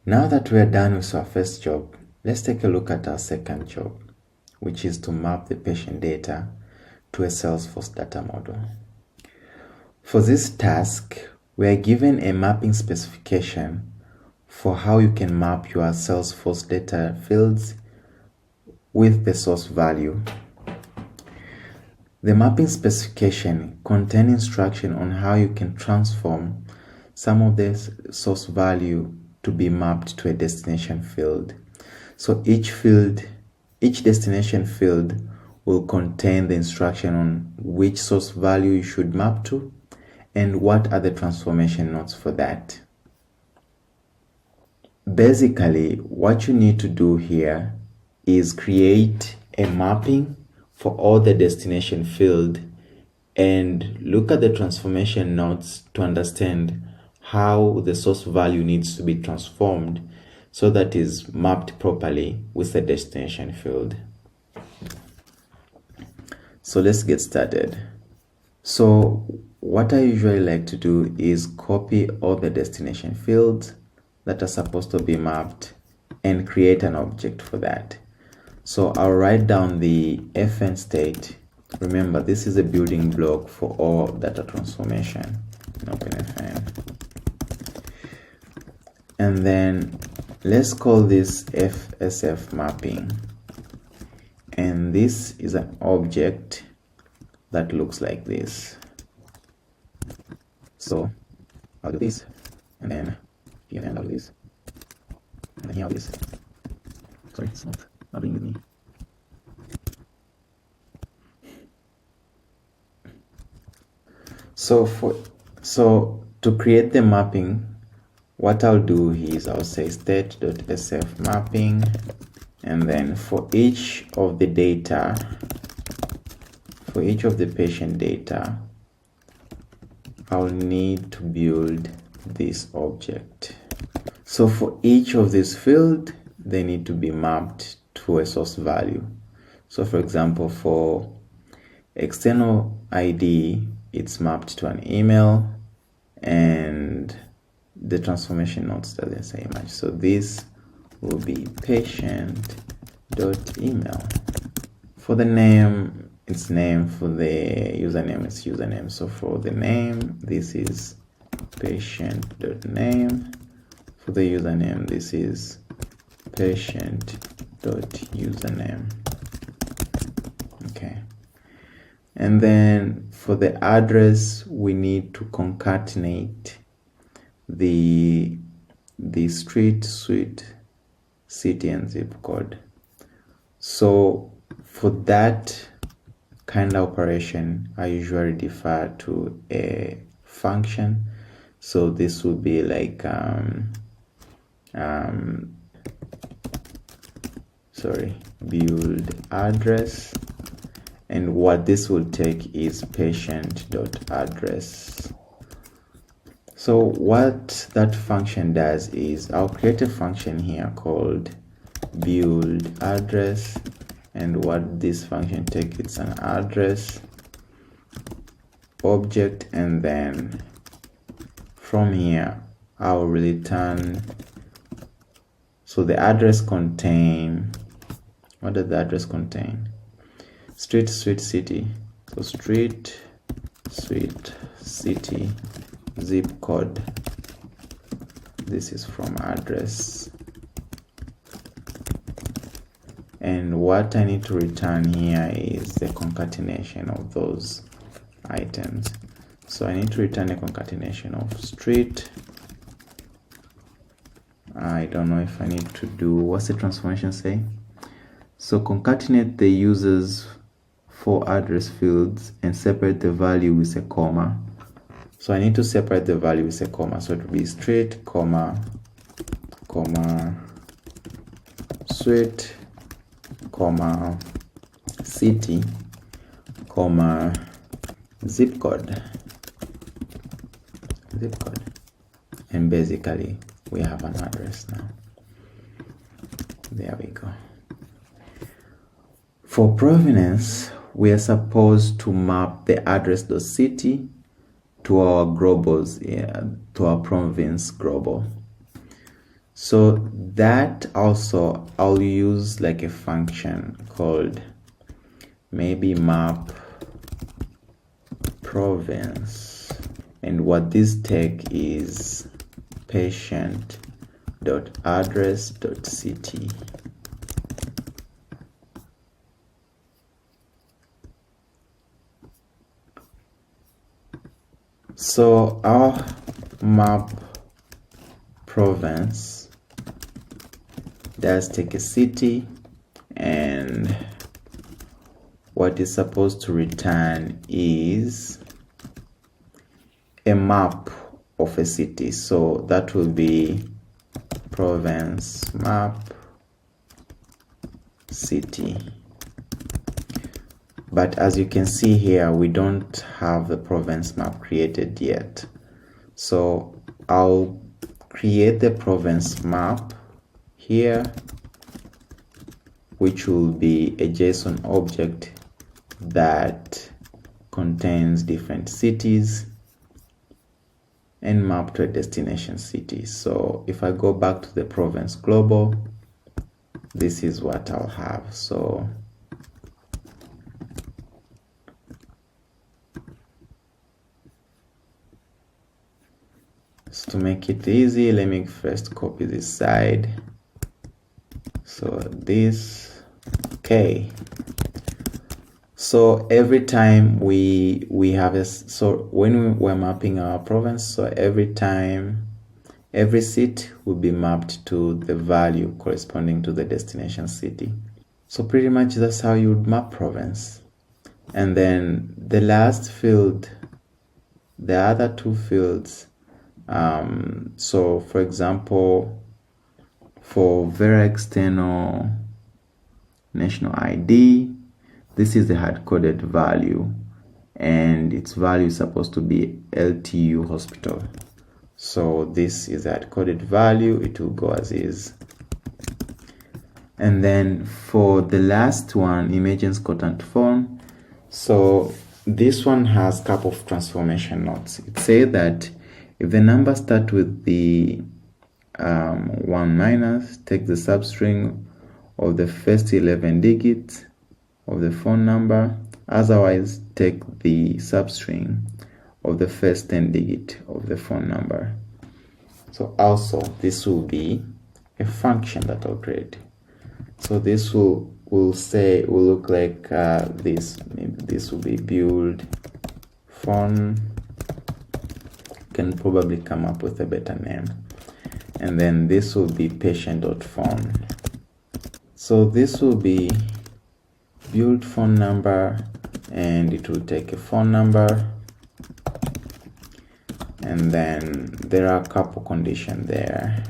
Now that we are done with our first job, let's take a look at our second job, which is to map the patient data to a Salesforce data model. For this task, we are given a mapping specification for how you can map your Salesforce data fields with the source value. The mapping specification contains instruction on how you can transform some of the source value to be mapped to a destination field. So each destination field will contain the instruction on which source value you should map to and what are the transformation nodes for that. Basically, what you need to do here is create a mapping for all the destination field and look at the transformation nodes to understand how the source value needs to be transformed so that is mapped properly with the destination field. So let's get started. So what I usually like to do is copy all the destination fields that are supposed to be mapped and create an object for that. So I'll write down the fn state. Remember, this is a building block for all data transformation in OpenFn. And then let's call this FSF mapping. And this is an object that looks like this. So I'll do this, and then here and I'll do this, and then here I'll do this. Sorry, it's not mapping with me. So to create the mapping, what I'll do is I'll say state.sf mapping, and then for each of the data, for each of the patient data, I'll need to build this object. So for each of these fields, they need to be mapped to a source value. So for example, for external ID, it's mapped to an email, and the transformation nodes doesn't say much. So this will be patient.email. For the name, it's name. For the username, it's username. So for the name, this is patient.name. For the username, this is patient.username. Okay. And then for the address, we need to concatenate the street, suite, city, and zip code. So for that kind of operation, I usually defer to a function. So this would be like build address, and what this will take is patient.address. So what that function does is I'll create a function here called build address, and what this function takes, it's an address object, and then from here I'll return. So the address contain, what does the address contain? Street, suite, city. So street, suite, city, zip code. This is from address. And what I need to return here is the concatenation of those items. So I need to return a concatenation of street. I don't know if I need to do, what's the transformation say? So concatenate the users for address fields and separate the value with a comma. So I need to separate the value with a comma. So it will be street, comma, suite, comma, city, comma, zip code. And basically we have an address now. There we go. For provenance, we are supposed to map the address.city to our globals, to our province global. So that also I'll use like a function called maybe map province, and what this take is patient.address.city. So our map province does take a city, and what is supposed to return is a map of a city. So that will be province map city. But as you can see here, we don't have the province map created yet. So I'll create the province map here, which will be a JSON object that contains different cities and map to a destination city. So if I go back to the province global, this is what I'll have. So to make it easy, let me first copy this side. So this, okay. So every time we have a, so when we're mapping our province, so every time every seat will be mapped to the value corresponding to the destination city. So pretty much that's how you would map province. And then the last field, the other two fields, so for example, for very external national ID, this is the hard-coded value, and its value is supposed to be LTU hospital. So this is the hard-coded value, it will go as is. And then for the last one, emergency contact phone, so this one has a couple of transformation notes. It says that if the number starts with the 1 minus, take the substring of the first 11 digits of the phone number, otherwise take the substring of the first 10 digits of the phone number. So also this will be a function that I'll create. So this will look like this. Maybe this will be build phone. Can probably come up with a better name. And then this will be patient.phone. So this will be build phone number, and it will take a phone number, and then there are a couple conditions there.